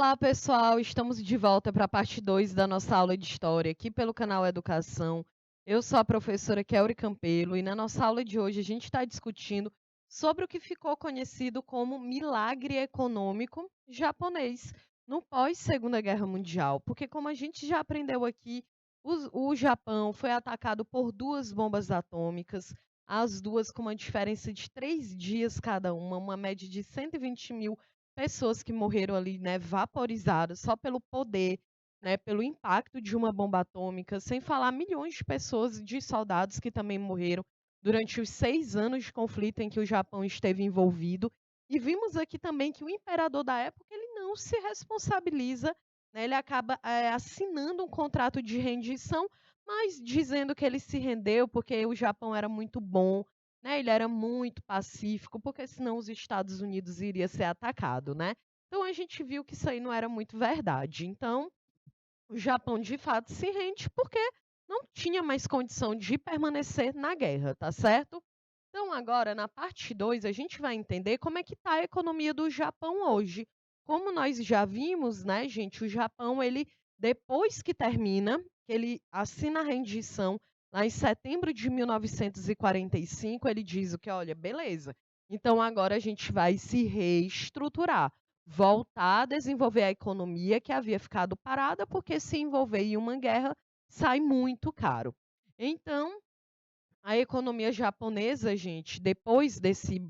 Olá, pessoal! Estamos de volta para a parte 2 da nossa aula de História, aqui pelo canal Educação. Eu sou a professora Kelly Campelo e na nossa aula de hoje a gente está discutindo sobre o que ficou conhecido como milagre econômico japonês no pós-Segunda Guerra Mundial. Porque, como a gente já aprendeu aqui, o Japão foi atacado por duas bombas atômicas, as duas com uma diferença de 3 dias cada uma média de 120.000 pessoas que morreram ali, né, vaporizadas só pelo poder, né, pelo impacto de uma bomba atômica, sem falar milhões de pessoas, de soldados que também morreram durante os 6 anos de conflito em que o Japão esteve envolvido. E vimos aqui também que o imperador da época ele não se responsabiliza, né, ele acaba assinando um contrato de rendição, mas dizendo que ele se rendeu porque o Japão era muito bom, né, ele era muito pacífico, porque senão os Estados Unidos iria ser atacado, né. Então a gente viu que isso aí não era muito verdade. Então, o Japão de fato se rende, porque não tinha mais condição de permanecer na guerra, tá certo? Então agora na parte 2 a gente vai entender como é que está a economia do Japão hoje. Como nós já vimos, né, gente, o Japão ele depois que termina, que ele assina a rendição lá em setembro de 1945, ele diz o que: "Olha, beleza, então agora a gente vai se reestruturar, voltar a desenvolver a economia que havia ficado parada, porque se envolver em uma guerra sai muito caro". Então a economia japonesa, gente, depois desse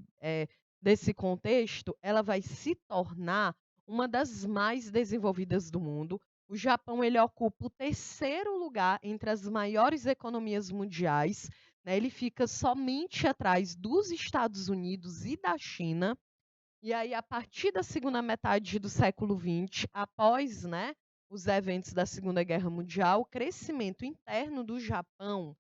contexto, ela vai se tornar uma das mais desenvolvidas do mundo. O Japão ele ocupa o terceiro lugar entre as maiores economias mundiais, né, ele fica somente atrás dos Estados Unidos e da China. E aí, a partir da segunda metade do século XX, após, né, os eventos da Segunda Guerra Mundial, o crescimento interno do Japão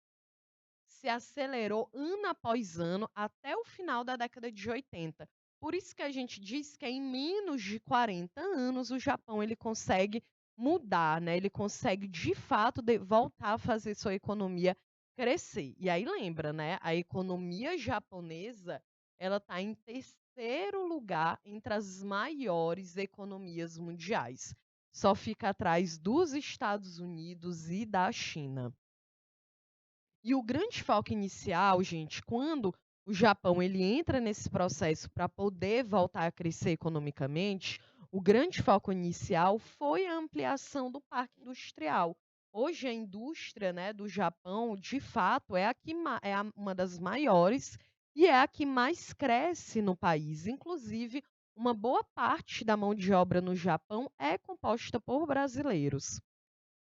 se acelerou ano após ano até o final da década de 80. Por isso que a gente diz que em menos de 40 anos o Japão ele consegue mudar, né? Ele consegue de fato voltar a fazer sua economia crescer. E aí lembra, né? A economia japonesa ela está em terceiro lugar entre as maiores economias mundiais. Só fica atrás dos Estados Unidos e da China. E o grande foco inicial, gente, quando o Japão ele entra nesse processo para poder voltar a crescer economicamente, o grande foco inicial foi a ampliação do parque industrial. Hoje a indústria, né, do Japão, de fato, é uma das maiores e é a que mais cresce no país. Inclusive, uma boa parte da mão de obra no Japão é composta por brasileiros.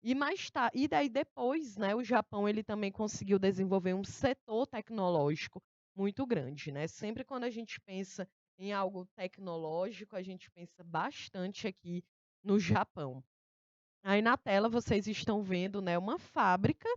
E daí depois, né, o Japão ele também conseguiu desenvolver um setor tecnológico muito grande, né. Sempre quando a gente pensa em algo tecnológico, a gente pensa bastante aqui no Japão. Aí na tela vocês estão vendo, né, uma fábrica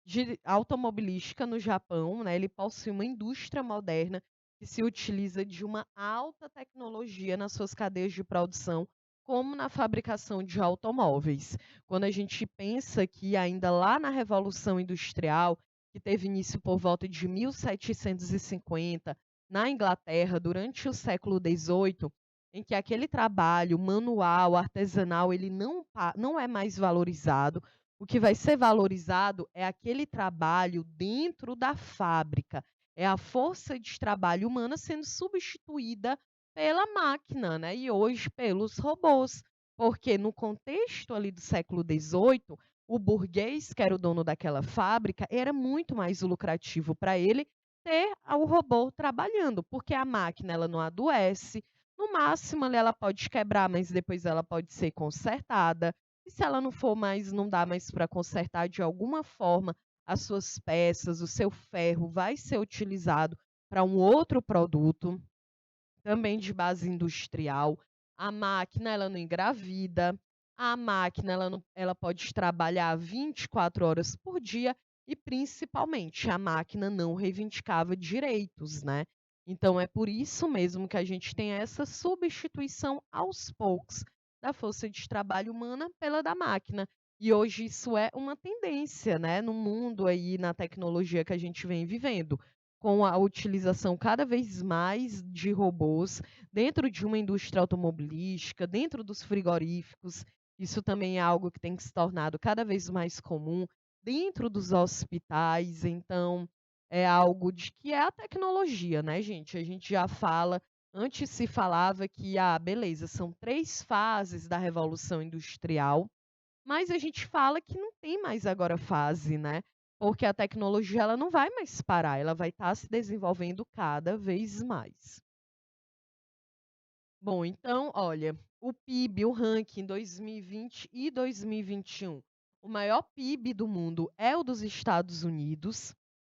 de automobilística no Japão, né, ele possui uma indústria moderna que se utiliza de uma alta tecnologia nas suas cadeias de produção, como na fabricação de automóveis. Quando a gente pensa que ainda lá na Revolução Industrial, que teve início por volta de 1750, na Inglaterra, durante o século XVIII, em que aquele trabalho manual, artesanal, ele não é mais valorizado, o que vai ser valorizado é aquele trabalho dentro da fábrica, é a força de trabalho humana sendo substituída pela máquina, né, e hoje pelos robôs, porque no contexto ali do século XVIII, o burguês, que era o dono daquela fábrica, era muito mais lucrativo para ele ter o robô trabalhando, porque a máquina ela não adoece, no máximo ali ela pode quebrar, mas depois ela pode ser consertada. E se ela não for mais, não dá mais para consertar de alguma forma as suas peças, o seu ferro vai ser utilizado para um outro produto, também de base industrial. A máquina ela não engravida, a máquina ela pode trabalhar 24 horas por dia e principalmente a máquina não reivindicava direitos, né. Então é por isso mesmo que a gente tem essa substituição aos poucos da força de trabalho humana pela da máquina. E hoje isso é uma tendência, né, no mundo aí, na tecnologia que a gente vem vivendo. com a utilização cada vez mais de robôs dentro de uma indústria automobilística, dentro dos frigoríficos. Isso também é algo que tem se tornado cada vez mais comum dentro dos hospitais. Então, é algo de que é a tecnologia, né, gente? A gente já fala, antes se falava que, beleza, são 3 fases da revolução industrial, mas a gente fala que não tem mais agora fase, né, porque a tecnologia ela não vai mais parar, ela vai estar se desenvolvendo cada vez mais. Bom, então, olha, o PIB, o ranking 2020 e 2021, o maior PIB do mundo é o dos Estados Unidos,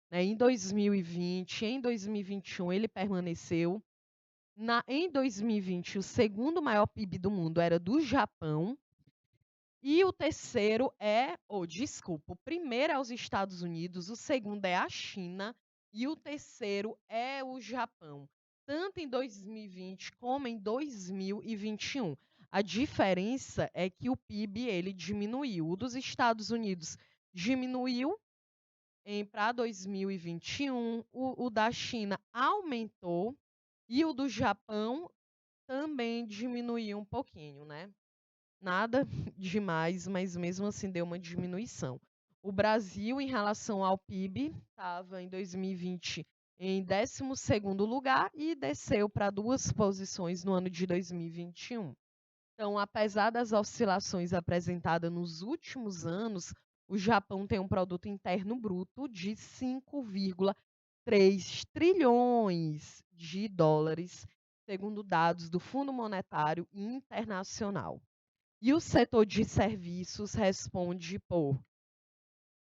né, em 2020, em 2021 ele permaneceu. Em 2020, o segundo maior PIB do mundo era do Japão. E o terceiro desculpa, o primeiro é os Estados Unidos, o segundo é a China e o terceiro é o Japão, tanto em 2020 como em 2021. A diferença é que o PIB ele diminuiu. O dos Estados Unidos diminuiu para 2021, o da China aumentou e o do Japão também diminuiu um pouquinho, né? Nada demais, mas mesmo assim deu uma diminuição. O Brasil, em relação ao PIB, estava em 2020 em 12º lugar e desceu para 2 posições no ano de 2021. Então, apesar das oscilações apresentadas nos últimos anos, o Japão tem um produto interno bruto de 5,3 trilhões de dólares, segundo dados do Fundo Monetário Internacional. E o setor de serviços responde por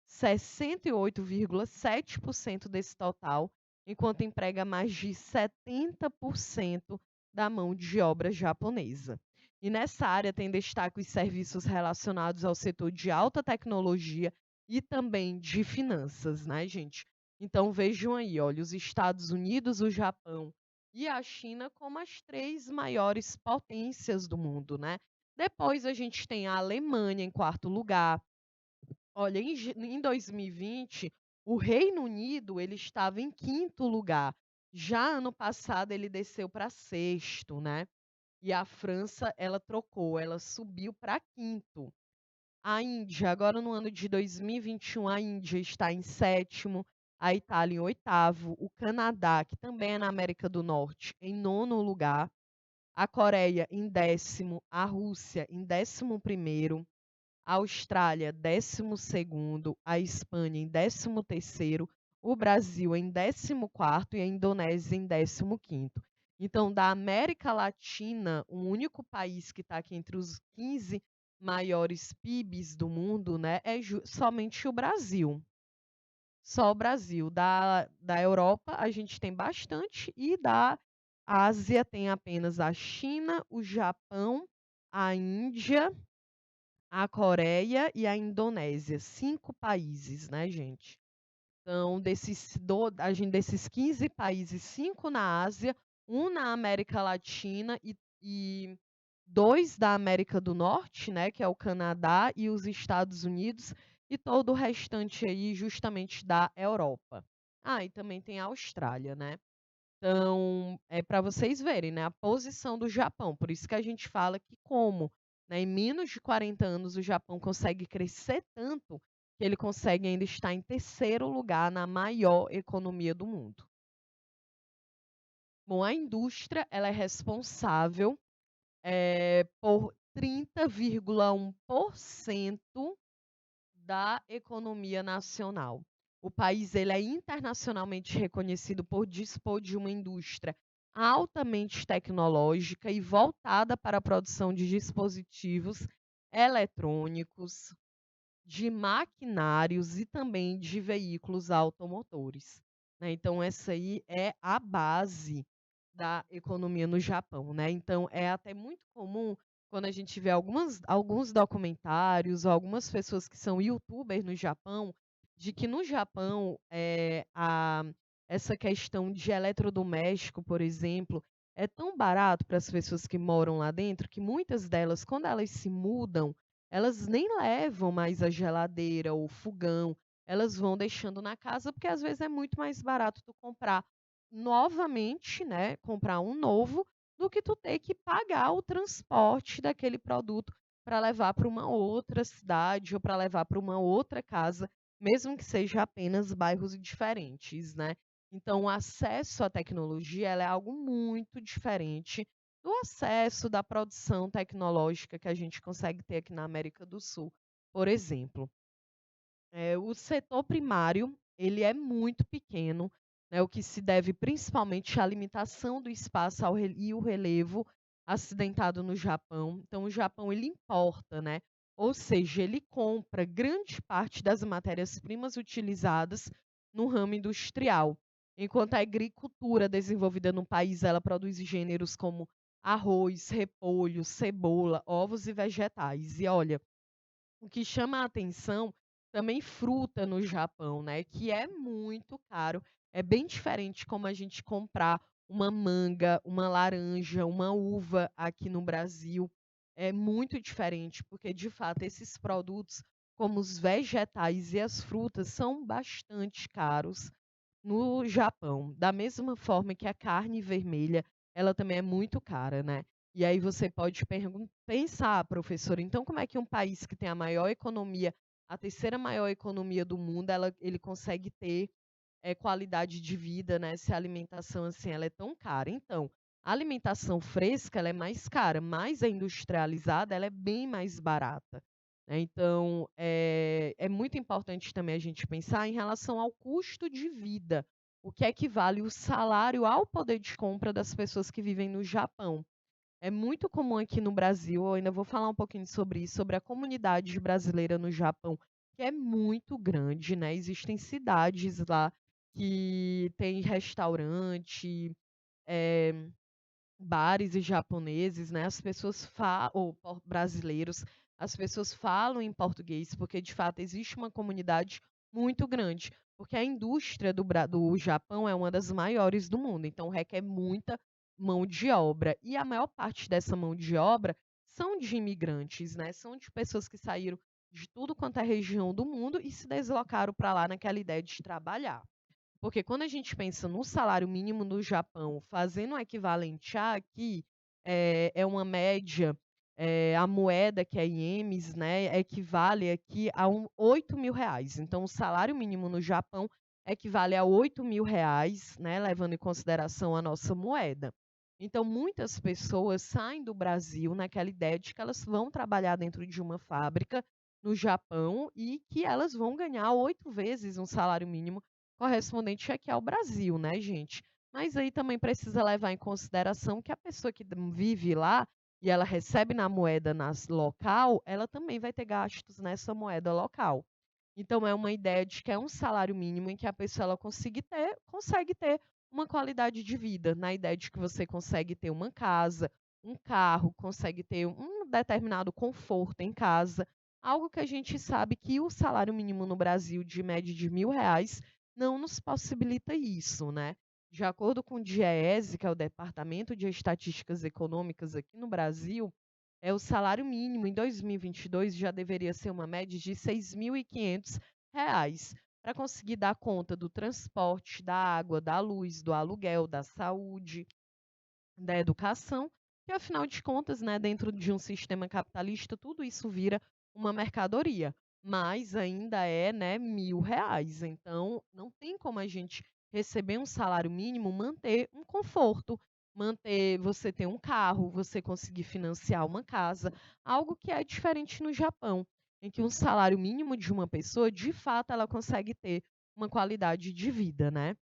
68,7% desse total, enquanto emprega mais de 70% da mão de obra japonesa. E nessa área tem destaque os serviços relacionados ao setor de alta tecnologia e também de finanças, né, gente? Então vejam aí, olha, os Estados Unidos, o Japão e a China como as 3 maiores potências do mundo, né? Depois a gente tem a Alemanha em 4º lugar. Olha, em 2020, o Reino Unido ele estava em 5º lugar. Já ano passado ele desceu para 6º, né? E a França, ela trocou, ela subiu para 5º. A Índia, agora no ano de 2021, a Índia está em 7º, a Itália em 8º, o Canadá, que também é na América do Norte, em 9º lugar, a Coreia em 10º, a Rússia em 11º, a Austrália 12º, a Espanha em 13º, o Brasil em 14º e a Indonésia em 15º. Então, da América Latina, o único país que está aqui entre os 15 maiores PIBs do mundo, né, é somente o Brasil. Só o Brasil. Da Europa, a gente tem bastante, e da Ásia tem apenas a China, o Japão, a Índia, a Coreia e a Indonésia. 5 países, né, gente? Então, desses 15 países, 5 na Ásia, 1 na América Latina e 2 da América do Norte, né, que é o Canadá e os Estados Unidos, e todo o restante aí justamente da Europa. E também tem a Austrália, né? Então, é para vocês verem, né, a posição do Japão. Por isso que a gente fala que né, em menos de 40 anos o Japão consegue crescer tanto que ele consegue ainda estar em 3º lugar na maior economia do mundo. Bom, a indústria ela é responsável por 30,1% da economia nacional. O país ele é internacionalmente reconhecido por dispor de uma indústria altamente tecnológica e voltada para a produção de dispositivos eletrônicos, de maquinários e também de veículos automotores, né? Então, essa aí é a base da economia no Japão, né? Então, é até muito comum quando a gente vê alguns documentários ou algumas pessoas que são youtubers no Japão, de que no Japão essa questão de eletrodoméstico, por exemplo, é tão barato para as pessoas que moram lá dentro que muitas delas, quando elas se mudam, elas nem levam mais a geladeira ou o fogão, elas vão deixando na casa, porque às vezes é muito mais barato tu comprar novamente, né, comprar um novo, do que tu ter que pagar o transporte daquele produto para levar para uma outra cidade ou para levar para uma outra casa, mesmo que seja apenas bairros diferentes, né. Então o acesso à tecnologia, ela é algo muito diferente do acesso da produção tecnológica que a gente consegue ter aqui na América do Sul, por exemplo. O setor primário, ele é muito pequeno, né, o que se deve principalmente à limitação do espaço e o relevo acidentado no Japão. Então o Japão ele importa, né, ou seja, ele compra grande parte das matérias-primas utilizadas no ramo industrial, enquanto a agricultura desenvolvida no país, ela produz gêneros como arroz, repolho, cebola, ovos e vegetais. E olha, o que chama a atenção, também fruta no Japão, né, que é muito caro. É bem diferente como a gente comprar uma manga, uma laranja, uma uva aqui no Brasil. É muito diferente, porque de fato esses produtos, como os vegetais e as frutas, são bastante caros no Japão. Da mesma forma que a carne vermelha, ela também é muito cara, né. E aí você pode pensar: "Professora, então como é que um país que tem a maior economia, a terceira maior economia do mundo, ele consegue ter, qualidade de vida, né, se a alimentação, assim, ela é tão cara?". Então, a alimentação fresca, ela é mais cara, mas a industrializada, ela é bem mais barata, né. Então, é muito importante também a gente pensar em relação ao custo de vida, o que equivale o salário ao poder de compra das pessoas que vivem no Japão. É muito comum aqui no Brasil, eu ainda vou falar um pouquinho sobre isso, sobre a comunidade brasileira no Japão, que é muito grande, né, existem cidades lá que tem restaurante, eh bares e japoneses, né, as pessoas ou brasileiros, as pessoas falam em português, porque de fato existe uma comunidade muito grande, porque a indústria do Japão é uma das maiores do mundo, então requer muita mão de obra, e a maior parte dessa mão de obra são de imigrantes, né, são de pessoas que saíram de tudo quanto é região do mundo e se deslocaram para lá naquela ideia de trabalhar. Porque quando a gente pensa no salário mínimo no Japão, fazendo o equivalente a aqui, é uma média, a moeda que é ienes, né, equivale aqui a R$ 8.000. Então o salário mínimo no Japão equivale a R$ 8.000, né, levando em consideração a nossa moeda. Então muitas pessoas saem do Brasil naquela ideia de que elas vão trabalhar dentro de uma fábrica no Japão e que elas vão ganhar 8 vezes um salário mínimo correspondente aqui ao Brasil, né, gente. Mas aí também precisa levar em consideração que a pessoa que vive lá e ela recebe na moeda local, ela também vai ter gastos nessa moeda local. Então é uma ideia de que é um salário mínimo em que a pessoa ela consegue ter uma qualidade de vida, na ideia de que você consegue ter uma casa, um carro, consegue ter um determinado conforto em casa, algo que a gente sabe que o salário mínimo no Brasil de média de R$ 1.000 não nos possibilita isso, né. De acordo com o DIEESE, que é o Departamento de Estatísticas Econômicas aqui no Brasil, o salário mínimo em 2022 já deveria ser uma média de R$ 6.500, para conseguir dar conta do transporte, da água, da luz, do aluguel, da saúde, da educação, que afinal de contas, né, dentro de um sistema capitalista, tudo isso vira uma mercadoria, mas ainda é, né, R$ 1.000. Então, não tem como a gente receber um salário mínimo, manter um conforto, manter você ter um carro, você conseguir financiar uma casa, algo que é diferente no Japão, em que um salário mínimo de uma pessoa, de fato, ela consegue ter uma qualidade de vida, né.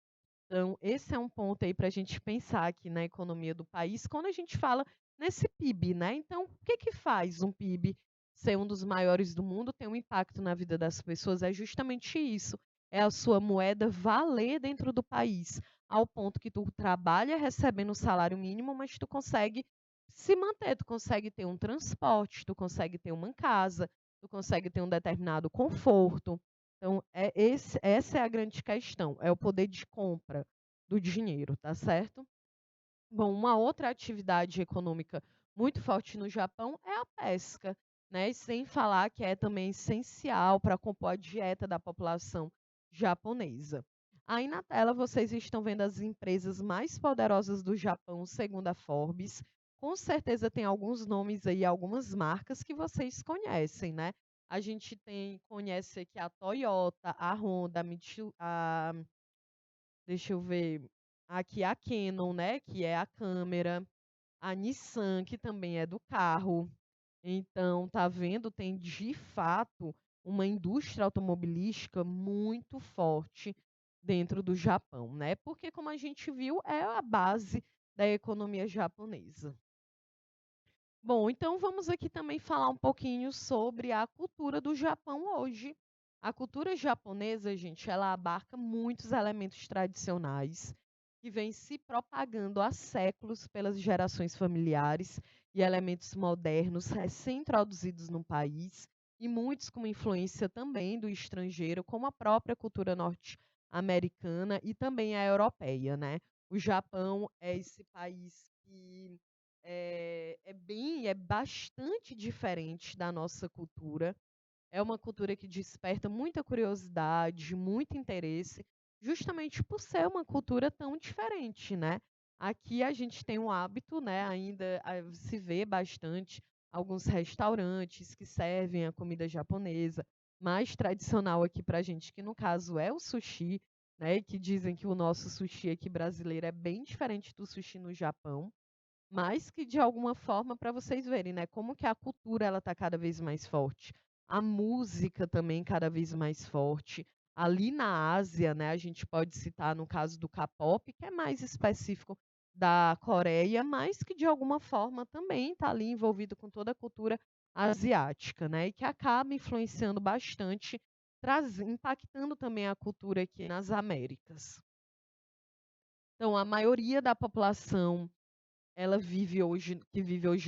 Então, esse é um ponto aí para a gente pensar aqui na economia do país, quando a gente fala nesse PIB, né. Então, o que que faz um PIB ser um dos maiores do mundo, ter um impacto na vida das pessoas? É justamente isso, é a sua moeda valer dentro do país, ao ponto que tu trabalha recebendo o salário mínimo, mas tu consegue se manter, tu consegue ter um transporte, tu consegue ter uma casa, tu consegue ter um determinado conforto. Então, essa é a grande questão, é o poder de compra do dinheiro, tá certo? Bom, uma outra atividade econômica muito forte no Japão é a pesca. né, e sem falar que é também essencial para compor a dieta da população japonesa. Aí na tela vocês estão vendo as empresas mais poderosas do Japão, segundo a Forbes. Com certeza tem alguns nomes aí, algumas marcas que vocês conhecem, né? A gente conhece aqui a Toyota, a Honda, deixa eu ver, aqui a Canon, né, que é a câmera, a Nissan, que também é do carro. Então, tá vendo? Tem de fato uma indústria automobilística muito forte dentro do Japão, né? Porque, como a gente viu, é a base da economia japonesa. Bom, então vamos aqui também falar um pouquinho sobre a cultura do Japão hoje. A cultura japonesa, gente, ela abarca muitos elementos tradicionais que vêm se propagando há séculos pelas gerações familiares e elementos modernos recém-introduzidos no país, e muitos com influência também do estrangeiro, como a própria cultura norte-americana e também a europeia, né? O Japão é esse país que é bastante diferente da nossa cultura. É uma cultura que desperta muita curiosidade, muito interesse, justamente por ser uma cultura tão diferente, né. Aqui a gente tem um hábito, né, ainda se vê bastante alguns restaurantes que servem a comida japonesa, mais tradicional aqui pra gente, que no caso é o sushi, né, e que dizem que o nosso sushi aqui brasileiro é bem diferente do sushi no Japão. Mas que de alguma forma, para vocês verem, né, como que a cultura ela está cada vez mais forte. A música também cada vez mais forte. Ali na Ásia, né, a gente pode citar no caso do K-pop, que é mais específico da Coreia, mas que de alguma forma também está ali envolvido com toda a cultura asiática, né, e que acaba influenciando bastante, impactando também a cultura aqui nas Américas. Então, a maioria da população ela vive hoje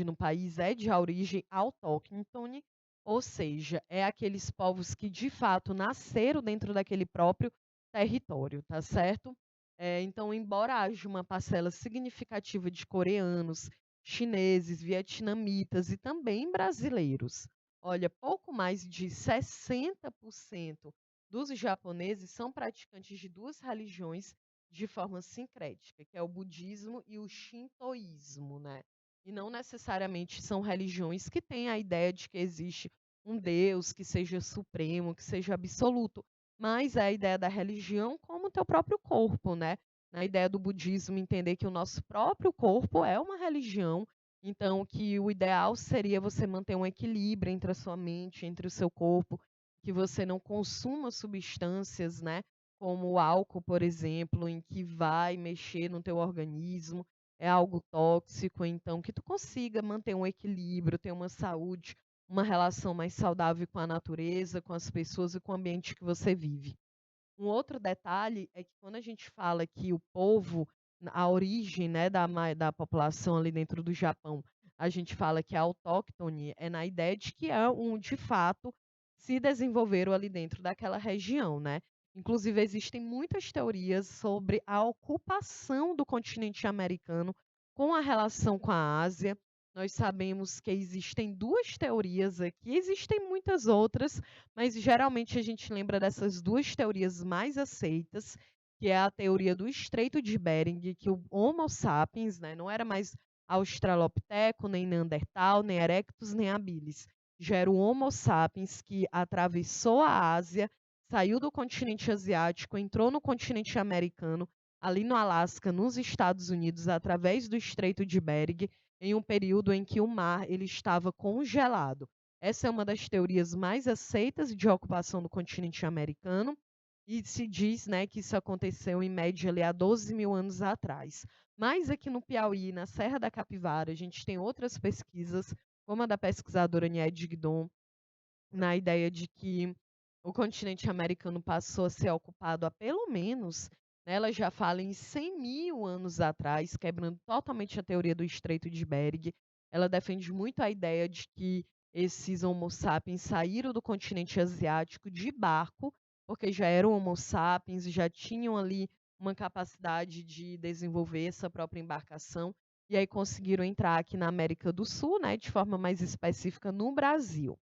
no país é de origem autóctone, ou seja, é aqueles povos que de fato nasceram dentro daquele próprio território, tá certo? Então, embora haja uma parcela significativa de coreanos, chineses, vietnamitas e também brasileiros, olha, pouco mais de 60% dos japoneses são praticantes de duas religiões de forma sincrética, que é o budismo e o shintoísmo, né. E não necessariamente são religiões que têm a ideia de que existe um Deus que seja supremo, que seja absoluto, mas é a ideia da religião como o teu próprio corpo, né. Na ideia do budismo, entender que o nosso próprio corpo é uma religião, então que o ideal seria você manter um equilíbrio entre a sua mente, entre o seu corpo, que você não consuma substâncias, né, como o álcool, por exemplo, em que vai mexer no teu organismo, é algo tóxico, então que tu consiga manter um equilíbrio, ter uma saúde, uma relação mais saudável com a natureza, com as pessoas e com o ambiente que você vive. Um outro detalhe é que quando a gente fala que o povo, a origem, né, da população ali dentro do Japão, a gente fala que é autóctone, é na ideia de que de fato, se desenvolveram ali dentro daquela região, né. Inclusive existem muitas teorias sobre a ocupação do continente americano com a relação com a Ásia. Nós sabemos que existem 2 teorias aqui, existem muitas outras, mas geralmente a gente lembra dessas 2 teorias mais aceitas, que é a teoria do Estreito de Bering, que o Homo sapiens, né, não era mais australopiteco, nem neandertal, nem erectus, nem habilis. Já era o Homo sapiens que atravessou a Ásia, saiu do continente asiático, entrou no continente americano, ali no Alasca, nos Estados Unidos, através do Estreito de Bering, em um período em que o mar ele estava congelado. Essa é uma das teorias mais aceitas de ocupação do continente americano e se diz, né, que isso aconteceu em média ali há 12 mil anos atrás. Mas aqui no Piauí, na Serra da Capivara, a gente tem outras pesquisas, como a da pesquisadora Nied Guidon, na ideia de que o continente americano passou a ser ocupado há pelo menos, né, ela já fala em 100 mil anos atrás, quebrando totalmente a teoria do Estreito de Bering. Ela defende muito a ideia de que esses Homo sapiens saíram do continente asiático de barco, porque já eram Homo sapiens e já tinham ali uma capacidade de desenvolver essa própria embarcação. e aí conseguiram entrar aqui na América do Sul, né, de forma mais específica no Brasil.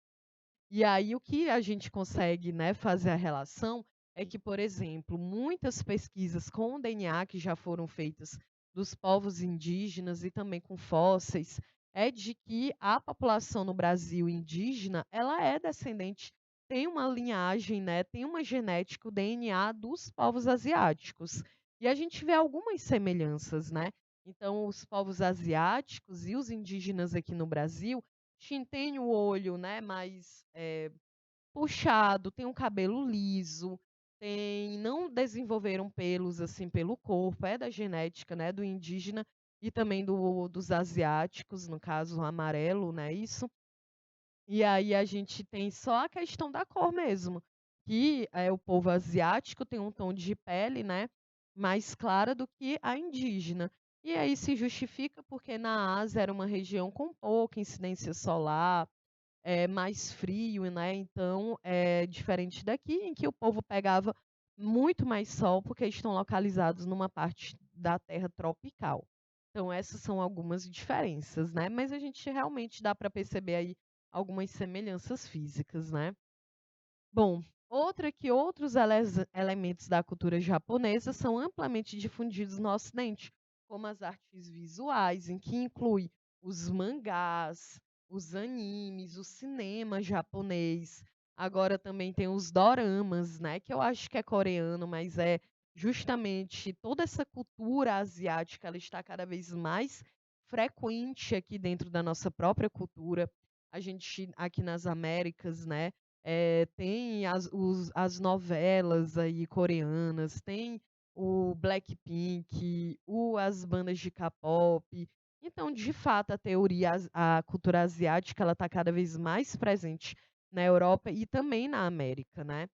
E aí o que a gente consegue, né, fazer a relação é que, por exemplo, muitas pesquisas com o DNA que já foram feitas dos povos indígenas e também com fósseis, é de que a população no Brasil indígena, ela é descendente, tem uma linhagem, né, tem uma genética, o DNA dos povos asiáticos. E a gente vê algumas semelhanças, né? Então, os povos asiáticos e os indígenas aqui no Brasil, tem o olho, né, mais, puxado, tem um cabelo liso, não desenvolveram pelos, assim, pelo corpo, é da genética, né, do indígena e também dos asiáticos, no caso o amarelo, né, isso. E aí a gente tem só a questão da cor mesmo, que, o povo asiático tem um tom de pele, né, mais clara do que a indígena. E aí se justifica porque na Ásia era uma região com pouca incidência solar, mais frio, né, então é diferente daqui, em que o povo pegava muito mais sol, porque estão localizados numa parte da terra tropical. Então essas são algumas diferenças, né, mas a gente realmente dá para perceber aí algumas semelhanças físicas, né. Bom, outra que outros elementos da cultura japonesa são amplamente difundidos no Ocidente, como as artes visuais, em que inclui os mangás, os animes, o cinema japonês. Agora também tem os doramas, né, que eu acho que é coreano, mas é justamente toda essa cultura asiática, ela está cada vez mais frequente aqui dentro da nossa própria cultura. A gente aqui nas Américas, né, tem as novelas aí coreanas, tem o Blackpink, as bandas de K-pop. Então, de fato, a cultura asiática, ela está cada vez mais presente na Europa e também na América, né.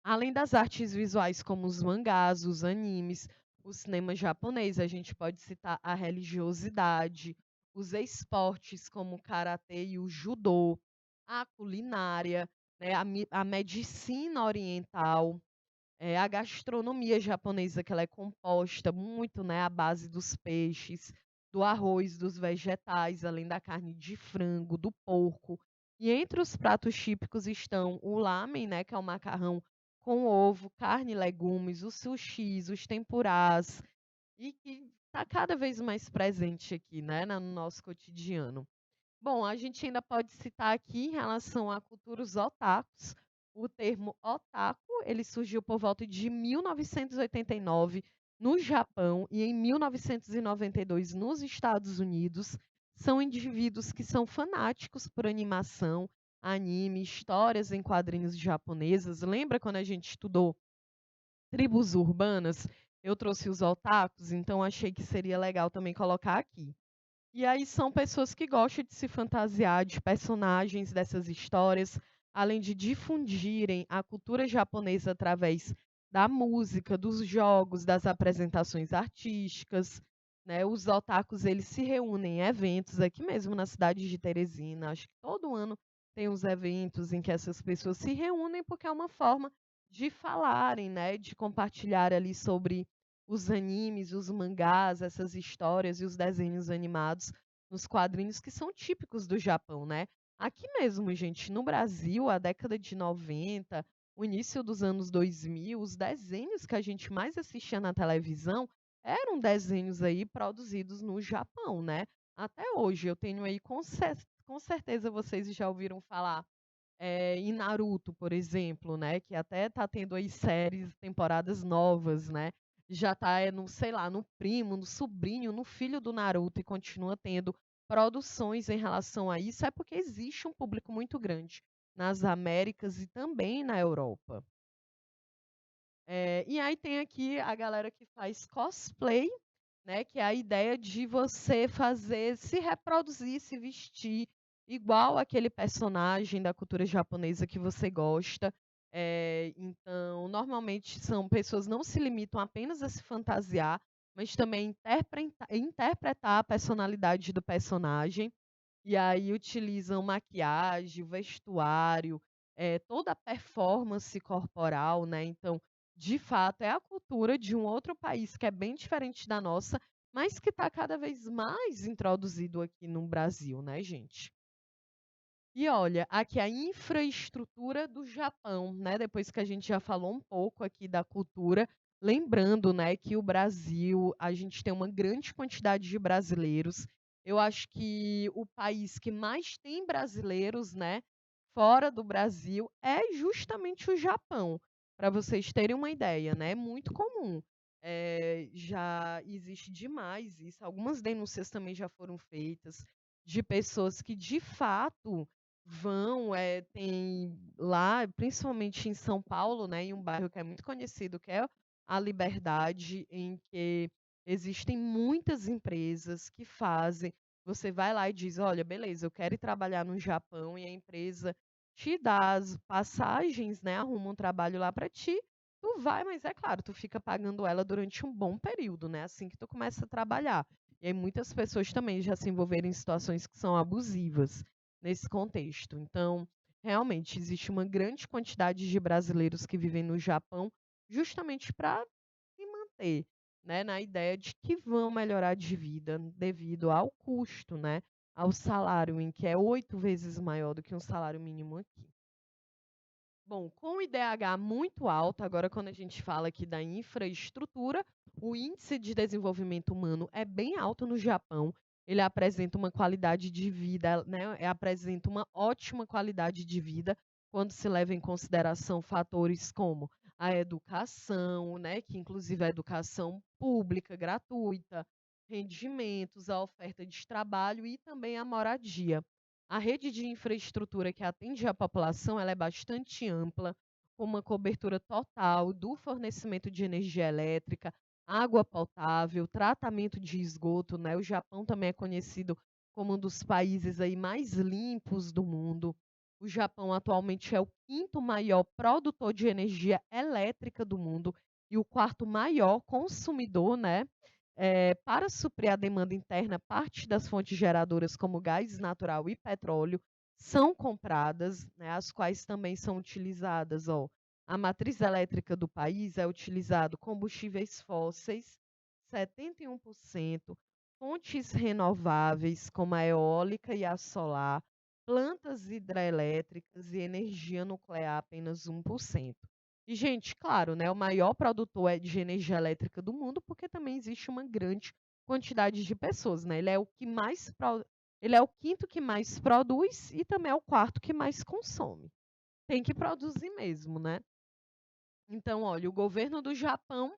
Além das artes visuais como os mangás, os animes, o cinema japonês, a gente pode citar a religiosidade, os esportes como o karatê e o judô, a culinária, né, a medicina oriental, a gastronomia japonesa, que ela é composta muito, né, à base dos peixes, do arroz, dos vegetais, além da carne de frango, do porco. E entre os pratos típicos estão o lamen, né, que é o macarrão com ovo, carne e legumes, os sushis, os tempurás, e que está cada vez mais presente aqui, né, no nosso cotidiano. Bom, a gente ainda pode citar aqui em relação a culturas otakus, o termo otaku, ele surgiu por volta de 1989 no Japão e em 1992 nos Estados Unidos. São indivíduos que são fanáticos por animação, anime, histórias em quadrinhos japonesas. Lembra quando a gente estudou tribos urbanas? Eu trouxe os otakus, então achei que seria legal também colocar aqui. E aí são pessoas que gostam de se fantasiar de personagens dessas histórias, além de difundirem a cultura japonesa através da música, dos jogos, das apresentações artísticas, né. Os otakus, eles se reúnem em eventos aqui mesmo na cidade de Teresina, acho que todo ano tem uns eventos em que essas pessoas se reúnem, porque é uma forma de falarem, né, de compartilhar ali sobre os animes, os mangás, essas histórias e os desenhos animados nos quadrinhos que são típicos do Japão, né. Aqui mesmo, gente, no Brasil, a década de 90, o início dos anos 2000, os desenhos que a gente mais assistia na televisão eram desenhos aí produzidos no Japão, né. Até hoje eu tenho aí com certeza vocês já ouviram falar, em Naruto, por exemplo, né, que até tá tendo aí séries, temporadas novas, né, já tá, no sei lá, no primo, no sobrinho, no filho do Naruto e continua tendo produções em relação a isso, é porque existe um público muito grande nas Américas e também na Europa. E aí tem aqui a galera que faz cosplay, né, que é a ideia de você se reproduzir, se vestir igual aquele personagem da cultura japonesa que você gosta. Então, normalmente são pessoas não se limitam apenas a se fantasiar, mas também interpretar a personalidade do personagem. E aí utilizam maquiagem, vestuário, toda a performance corporal, né, então, de fato, é a cultura de um outro país que é bem diferente da nossa, mas que está cada vez mais introduzido aqui no Brasil, né, gente? E olha, aqui a infraestrutura do Japão, né, depois que a gente já falou um pouco aqui da cultura, lembrando, né, que o Brasil, a gente tem uma grande quantidade de brasileiros. Eu acho que o país que mais tem brasileiros, né, fora do Brasil é justamente o Japão. Para vocês terem uma ideia, né, é muito comum. Já existe demais isso. Algumas denúncias também já foram feitas de pessoas que de fato vão, tem lá, principalmente em São Paulo, né, em um bairro que é muito conhecido, que é a Liberdade, em que existem muitas empresas que fazem. Você vai lá e diz: "Olha, beleza, eu quero ir trabalhar no Japão", e a empresa te dá as passagens, né, arruma um trabalho lá para ti, tu vai, mas é claro, tu fica pagando ela durante um bom período, né, assim que tu começa a trabalhar. E aí muitas pessoas também já se envolveram em situações que são abusivas nesse contexto. Então, realmente, existe uma grande quantidade de brasileiros que vivem no Japão justamente para se manter, né, na ideia de que vão melhorar de vida devido ao custo, né, ao salário, em que é 8 vezes maior do que um salário mínimo aqui. Bom, com o IDH muito alto, agora quando a gente fala aqui da infraestrutura, o índice de desenvolvimento humano é bem alto no Japão. Ele apresenta uma qualidade de vida, né, apresenta uma ótima qualidade de vida quando se leva em consideração fatores como a educação, né, que inclusive a educação pública, gratuita, rendimentos, a oferta de trabalho e também a moradia. A rede de infraestrutura que atende a população, ela é bastante ampla, com uma cobertura total do fornecimento de energia elétrica, água potável, tratamento de esgoto, né? O Japão também é conhecido como um dos países aí mais limpos do mundo. O Japão atualmente é o quinto maior produtor de energia elétrica do mundo e o quarto maior consumidor, né? Para suprir a demanda interna, parte das fontes geradoras, como gás natural e petróleo, são compradas, né, as quais também são utilizadas. Ó, a matriz elétrica do país é utilizado combustíveis fósseis, 71%, fontes renováveis, como a eólica e a solar, plantas hidrelétricas e energia nuclear, apenas 1%. E, gente, claro, né, o maior produtor de energia elétrica do mundo, porque também existe uma grande quantidade de pessoas, né? Ele é o quinto que mais produz e também é o quarto que mais consome. Tem que produzir mesmo, né? Então, olha, o governo do Japão,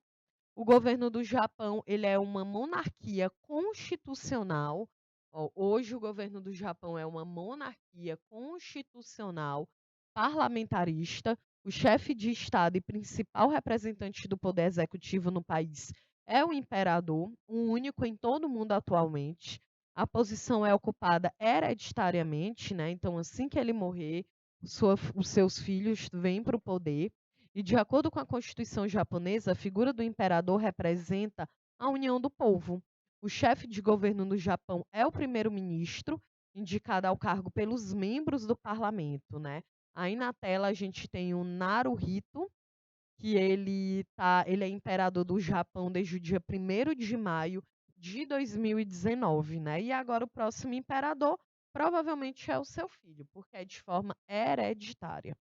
ele é uma monarquia constitucional. Ó, hoje o governo do Japão é uma monarquia constitucional parlamentarista. O chefe de estado e principal representante do poder executivo no país é o imperador, o único em todo o mundo atualmente. A posição é ocupada hereditariamente, né? Então, assim que ele morrer, os seus filhos vêm para o poder. E, de acordo com a Constituição japonesa, a figura do imperador representa a união do povo. O chefe de governo no Japão é o primeiro-ministro, indicado ao cargo pelos membros do parlamento, né? Aí na tela a gente tem o Naruhito, que ele é imperador do Japão desde o dia 1º de maio de 2019, né? E agora o próximo imperador provavelmente é o seu filho, porque é de forma hereditária.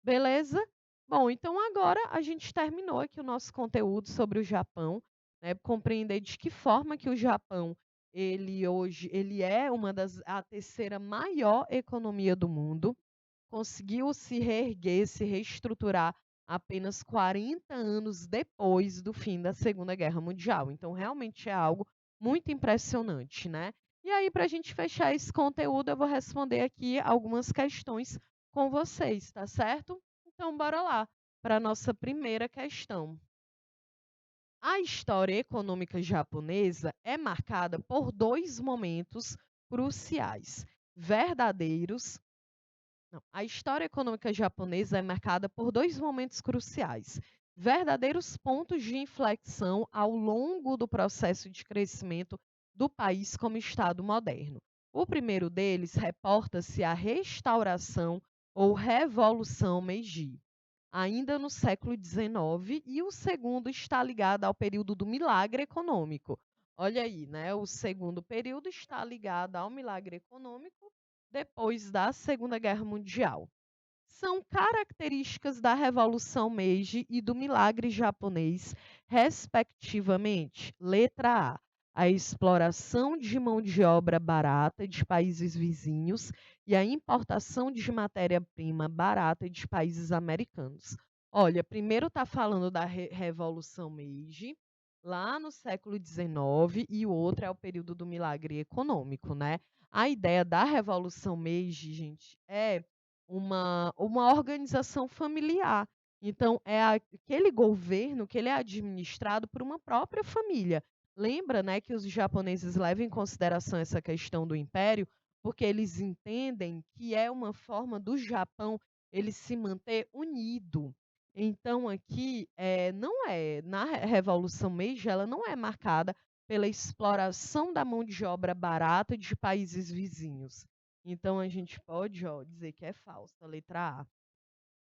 Beleza? Bom, então agora a gente terminou aqui o nosso conteúdo sobre o Japão, né, compreender de que forma que o Japão, ele é a terceira maior economia do mundo, conseguiu se reerguer, se reestruturar apenas 40 anos depois do fim da Segunda Guerra Mundial. Então, realmente é algo muito impressionante, né? E aí, para a gente fechar esse conteúdo, eu vou responder aqui algumas questões com vocês, tá certo? Então, bora lá para a nossa primeira questão. A história econômica japonesa é marcada por dois momentos cruciais, verdadeiros. Não, a história econômica japonesa é marcada por dois momentos cruciais, verdadeiros pontos de inflexão ao longo do processo de crescimento do país como Estado moderno. O primeiro deles reporta-se à restauração ou Revolução Meiji, ainda no século XIX, e o segundo está ligado ao período do milagre econômico, Olha aí, né? O segundo período está ligado ao milagre econômico depois da Segunda Guerra Mundial. São características da Revolução Meiji e do milagre japonês, respectivamente. Letra A. A exploração de mão de obra barata de países vizinhos e a importação de matéria-prima barata de países americanos. Olha, primeiro está falando da Revolução Meiji, lá no século XIX, e o outro é o período do milagre econômico, né? A ideia da Revolução Meiji, gente, é uma organização familiar. Então, é aquele governo que ele é administrado por uma própria família. Lembra, né, que os japoneses levam em consideração essa questão do império, porque eles entendem que é uma forma do Japão ele se manter unido. Então, aqui, não é, na Revolução Meiji, ela não é marcada pela exploração da mão de obra barata de países vizinhos. Então a gente pode, ó, dizer que é falsa, letra A.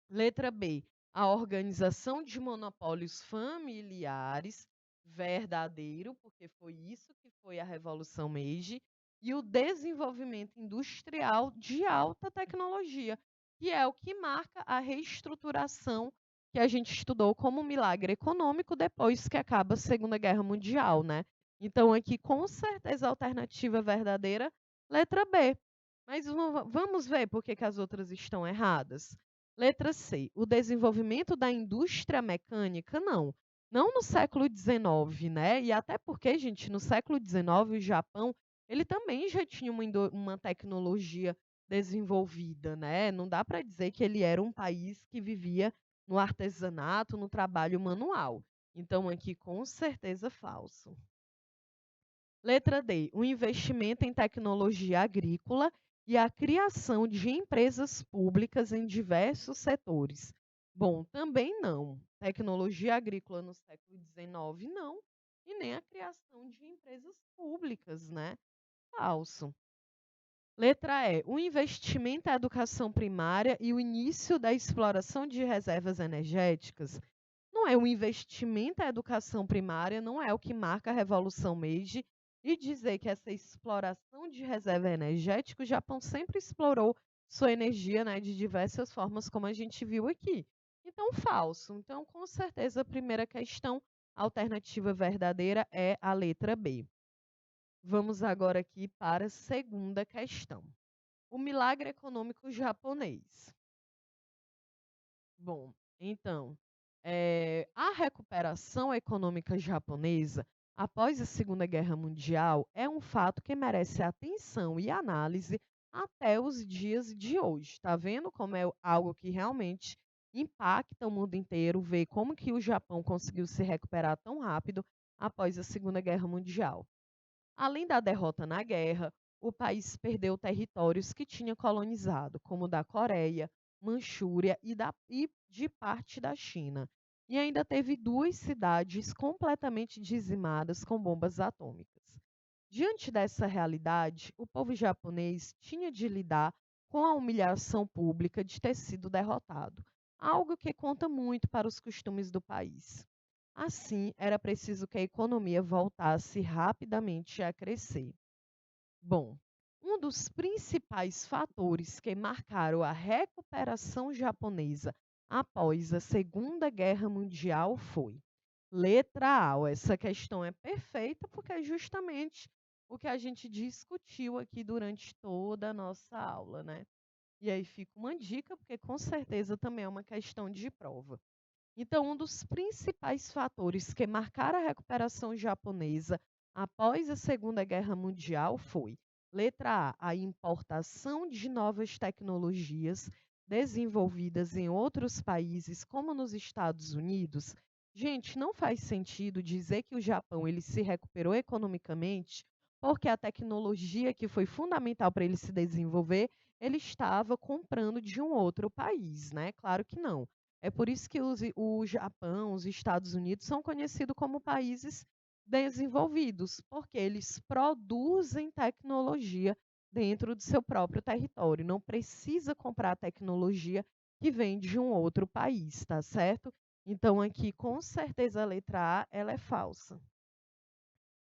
Letra B, a organização de monopólios familiares, verdadeiro, porque foi isso que foi a Revolução Meiji, e o desenvolvimento industrial de alta tecnologia, que é o que marca a reestruturação que a gente estudou como milagre econômico depois que acaba a Segunda Guerra Mundial, né? Então aqui com certeza a alternativa verdadeira, letra B. Mas vamos ver por que as outras estão erradas. Letra C. O desenvolvimento da indústria mecânica, não. Não no século XIX, né? E até porque, gente, no século XIX, o Japão, ele também já tinha uma tecnologia desenvolvida, né? Não dá para dizer que ele era um país que vivia no artesanato, no trabalho manual. Então, aqui, com certeza, falso. Letra D. O investimento em tecnologia agrícola e a criação de empresas públicas em diversos setores. Bom, também não. Tecnologia agrícola no século XIX, não. E nem a criação de empresas públicas, né? Falso. Letra E. O investimento em educação primária e o início da exploração de reservas energéticas. Não é o investimento em educação primária, não é o que marca a Revolução Meiji, e dizer que essa exploração de reserva energética, o Japão sempre explorou sua energia, né, de diversas formas, como a gente viu aqui. Então, falso. Então, com certeza, a primeira questão, a alternativa verdadeira é a letra B. Vamos agora aqui para a segunda questão. O milagre econômico japonês. Bom, então, a recuperação econômica japonesa após a Segunda Guerra Mundial é um fato que merece atenção e análise até os dias de hoje. Está vendo como é algo que realmente impacta o mundo inteiro, ver como que o Japão conseguiu se recuperar tão rápido após a Segunda Guerra Mundial. Além da derrota na guerra, o país perdeu territórios que tinha colonizado, como o da Coreia, Manchúria e de parte da China. E ainda teve duas cidades completamente dizimadas com bombas atômicas. Diante dessa realidade, o povo japonês tinha de lidar com a humilhação pública de ter sido derrotado, algo que conta muito para os costumes do país. Assim, era preciso que a economia voltasse rapidamente a crescer. Bom, um dos principais fatores que marcaram a recuperação japonesa após a Segunda Guerra Mundial foi letra A. Ó, essa questão é perfeita porque é justamente o que a gente discutiu aqui durante toda a nossa aula, né? E aí fica uma dica, porque com certeza também é uma questão de prova. Então, um dos principais fatores que marcaram a recuperação japonesa após a Segunda Guerra Mundial foi: letra A, a importação de novas tecnologias desenvolvidas em outros países, como nos Estados Unidos. Gente, não faz sentido dizer que o Japão ele se recuperou economicamente porque a tecnologia que foi fundamental para ele se desenvolver, ele estava comprando de um outro país, né? Claro que não. É por isso que o Japão, os Estados Unidos são conhecidos como países desenvolvidos, porque eles produzem tecnologia dentro do seu próprio território. Não precisa comprar tecnologia que vem de um outro país, tá certo? Então aqui, com certeza, a letra A ela é falsa.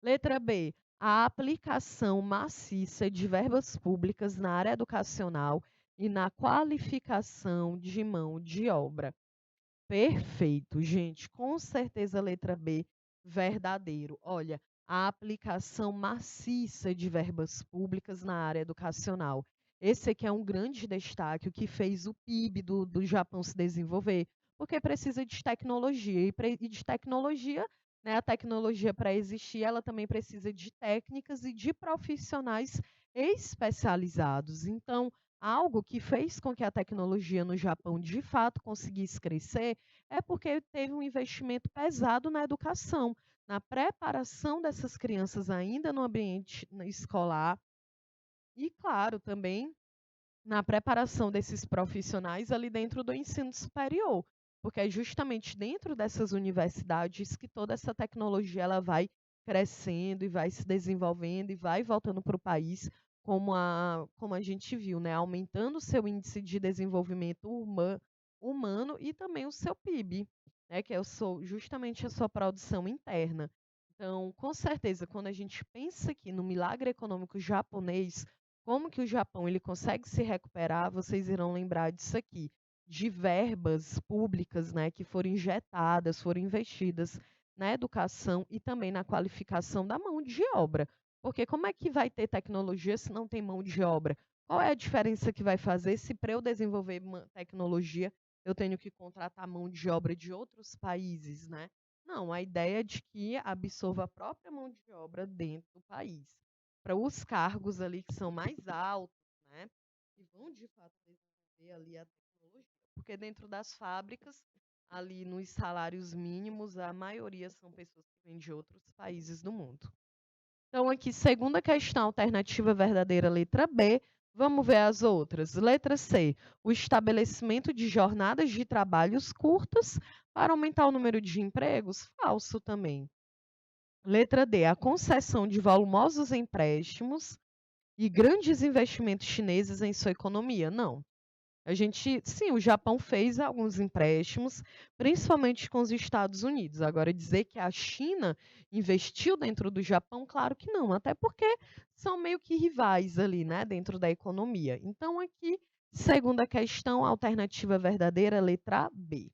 Letra B, a aplicação maciça de verbas públicas na área educacional e na qualificação de mão de obra. Perfeito, gente. Com certeza, a letra B, verdadeiro. Olha, a aplicação maciça de verbas públicas na área educacional. Esse aqui é um grande destaque, o que fez o PIB do Japão se desenvolver, porque precisa de tecnologia. E de tecnologia, né, a tecnologia, para existir, ela também precisa de técnicas e de profissionais especializados. Então, algo que fez com que a tecnologia no Japão de fato conseguisse crescer é porque teve um investimento pesado na educação, na preparação dessas crianças ainda no ambiente escolar e, claro, também na preparação desses profissionais ali dentro do ensino superior, porque é justamente dentro dessas universidades que toda essa tecnologia ela vai crescendo e vai se desenvolvendo e vai voltando para o país, como a gente viu, né, aumentando o seu índice de desenvolvimento humano e também o seu PIB, né, que é justamente a sua produção interna. Então, com certeza, quando a gente pensa aqui no milagre econômico japonês, como que o Japão ele consegue se recuperar, vocês irão lembrar disso aqui, de verbas públicas, né, que foram injetadas, foram investidas na educação e também na qualificação da mão de obra. Porque como é que vai ter tecnologia se não tem mão de obra? Qual é a diferença que vai fazer se para eu desenvolver uma tecnologia eu tenho que contratar mão de obra de outros países, né? Não, a ideia é de que absorva a própria mão de obra dentro do país para os cargos ali que são mais altos, né, que vão de fato desenvolver ali a tecnologia. Porque dentro das fábricas, ali nos salários mínimos, a maioria são pessoas que vêm de outros países do mundo. Então, aqui, segunda questão, alternativa verdadeira, letra B. Vamos ver as outras. Letra C, o estabelecimento de jornadas de trabalhos curtas para aumentar o número de empregos. Falso também. Letra D, a concessão de volumosos empréstimos e grandes investimentos chineses em sua economia. Não. Sim, o Japão fez alguns empréstimos, principalmente com os Estados Unidos. Agora, dizer que a China investiu dentro do Japão, claro que não, até porque são meio que rivais ali, né, dentro da economia. Então, aqui, segunda questão, alternativa verdadeira, letra B.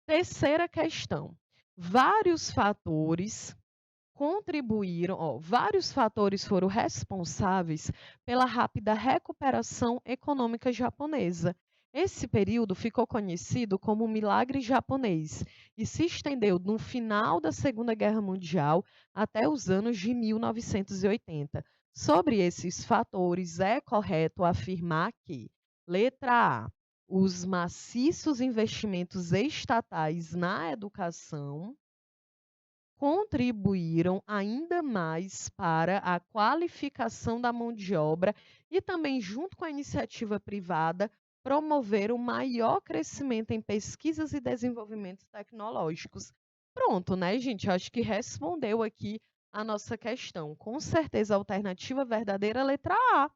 Terceira questão. Vários fatores foram responsáveis pela rápida recuperação econômica japonesa. Esse período ficou conhecido como o milagre japonês e se estendeu no final da Segunda Guerra Mundial até os anos de 1980. Sobre esses fatores, é correto afirmar que, letra A, os maciços investimentos estatais na educação contribuíram ainda mais para a qualificação da mão de obra e também, junto com a iniciativa privada, promover o maior crescimento em pesquisas e desenvolvimentos tecnológicos. Pronto, né, gente? Acho que respondeu aqui a nossa questão. Com certeza, a alternativa verdadeira, letra A.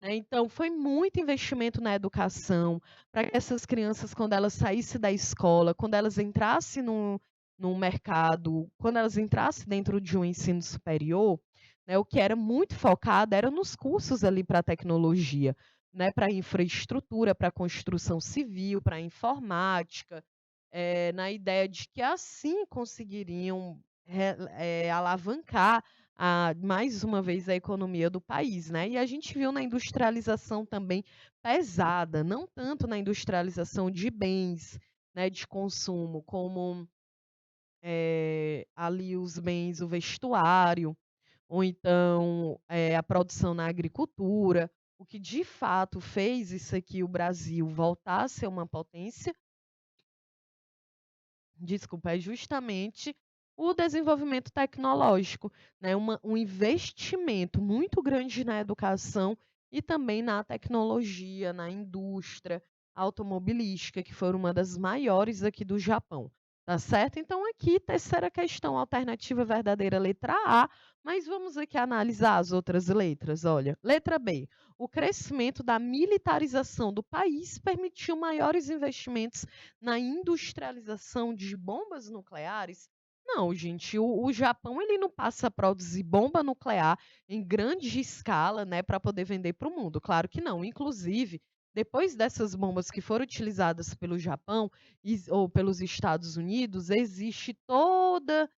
Né? Então, foi muito investimento na educação, para que essas crianças, quando elas saíssem da escola, quando elas entrassem no mercado, quando elas entrassem dentro de um ensino superior, né, o que era muito focado era nos cursos ali para tecnologia, né, para infraestrutura, para construção civil, para informática, na ideia de que assim conseguiriam alavancar mais uma vez a economia do país, né? E a gente viu na industrialização também pesada, não tanto na industrialização de bens, né, de consumo, como ali os bens, o vestuário, ou então a produção na agricultura. O que de fato fez isso aqui, o Brasil voltar a ser uma potência, desculpa, é justamente o desenvolvimento tecnológico, né? Um investimento muito grande na educação e também na tecnologia, na indústria automobilística, que foi uma das maiores aqui do Japão. Tá certo? Então, aqui, terceira questão, alternativa verdadeira, letra A, mas vamos aqui analisar as outras letras. Olha, letra B. O crescimento da militarização do país permitiu maiores investimentos na industrialização de bombas nucleares. Não, gente, o Japão ele não passa a produzir bomba nuclear em grande escala, né, para poder vender para o mundo, claro que não. Inclusive, depois dessas bombas que foram utilizadas pelo Japão ou pelos Estados Unidos, existe toda,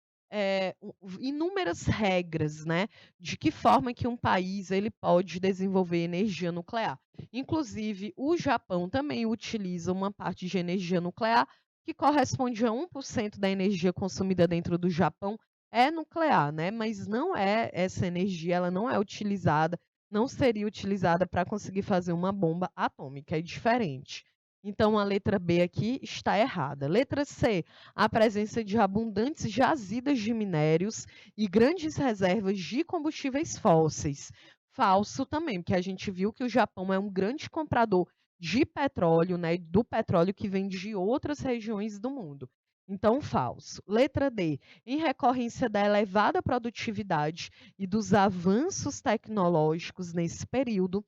inúmeras regras, né, de que forma que um país ele pode desenvolver energia nuclear. Inclusive, o Japão também utiliza uma parte de energia nuclear que corresponde a 1% da energia consumida dentro do Japão, é nuclear, né, mas não é essa energia, ela não é utilizada, não seria utilizada para conseguir fazer uma bomba atômica, é diferente. Então a letra B aqui está errada. Letra C, a presença de abundantes jazidas de minérios e grandes reservas de combustíveis fósseis. Falso também, porque a gente viu que o Japão é um grande comprador de petróleo, né, do petróleo que vem de outras regiões do mundo. Então, falso. Letra D. Em recorrência da elevada produtividade e dos avanços tecnológicos nesse período,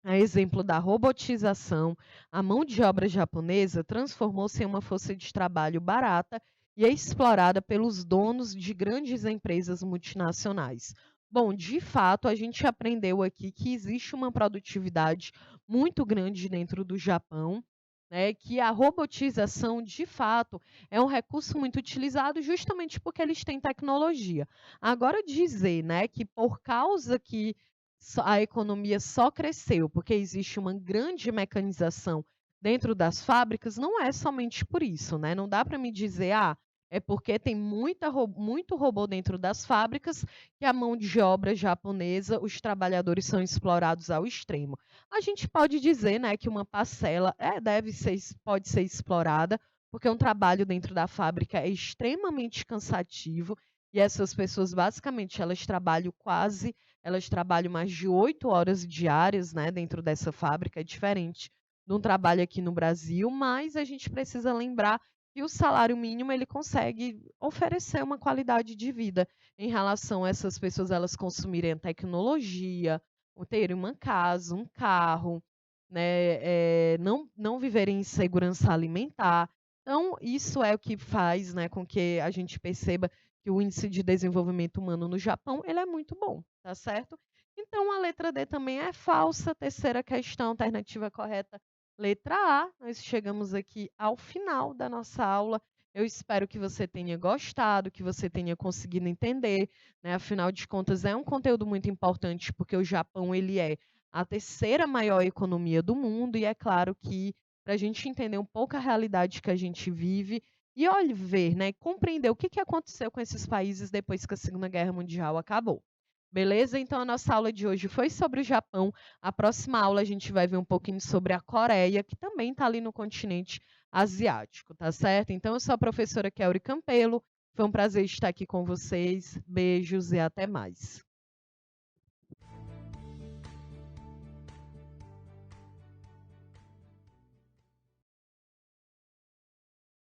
a exemplo da robotização, a mão de obra japonesa transformou-se em uma força de trabalho barata e explorada pelos donos de grandes empresas multinacionais. Bom, de fato, a gente aprendeu aqui que existe uma produtividade muito grande dentro do Japão, né, que a robotização, de fato, é um recurso muito utilizado justamente porque eles têm tecnologia. Agora dizer, né, que por causa que a economia só cresceu porque existe uma grande mecanização dentro das fábricas, não é somente por isso, né? Não dá para me dizer, ah, é porque tem muito robô dentro das fábricas que a mão de obra japonesa, os trabalhadores são explorados ao extremo. A gente pode dizer, né, que uma parcela pode ser explorada, porque um trabalho dentro da fábrica é extremamente cansativo e essas pessoas, basicamente, elas trabalham mais de 8 horas diárias, né, dentro dessa fábrica, é diferente de um trabalho aqui no Brasil, mas a gente precisa lembrar que o salário mínimo ele consegue oferecer uma qualidade de vida em relação a essas pessoas elas consumirem a tecnologia, ou terem uma casa, um carro, né, não viverem em segurança alimentar. Então, isso é o que faz, né, com que a gente perceba que o índice de desenvolvimento humano no Japão, ele é muito bom, tá certo? Então a letra D também é falsa. Terceira questão, alternativa correta, letra A. Nós chegamos aqui ao final da nossa aula. Eu espero que você tenha gostado, que você tenha conseguido entender, né? Afinal de contas, é um conteúdo muito importante, porque o Japão ele é a terceira maior economia do mundo, e é claro que para a gente entender um pouco a realidade que a gente vive, e olhe ver, né, compreender o que que aconteceu com esses países depois que a Segunda Guerra Mundial acabou. Beleza? Então a nossa aula de hoje foi sobre o Japão. A próxima aula a gente vai ver um pouquinho sobre a Coreia, que também está ali no continente asiático, tá certo? Então eu sou a professora Kelly Campelo. Foi um prazer estar aqui com vocês. Beijos e até mais.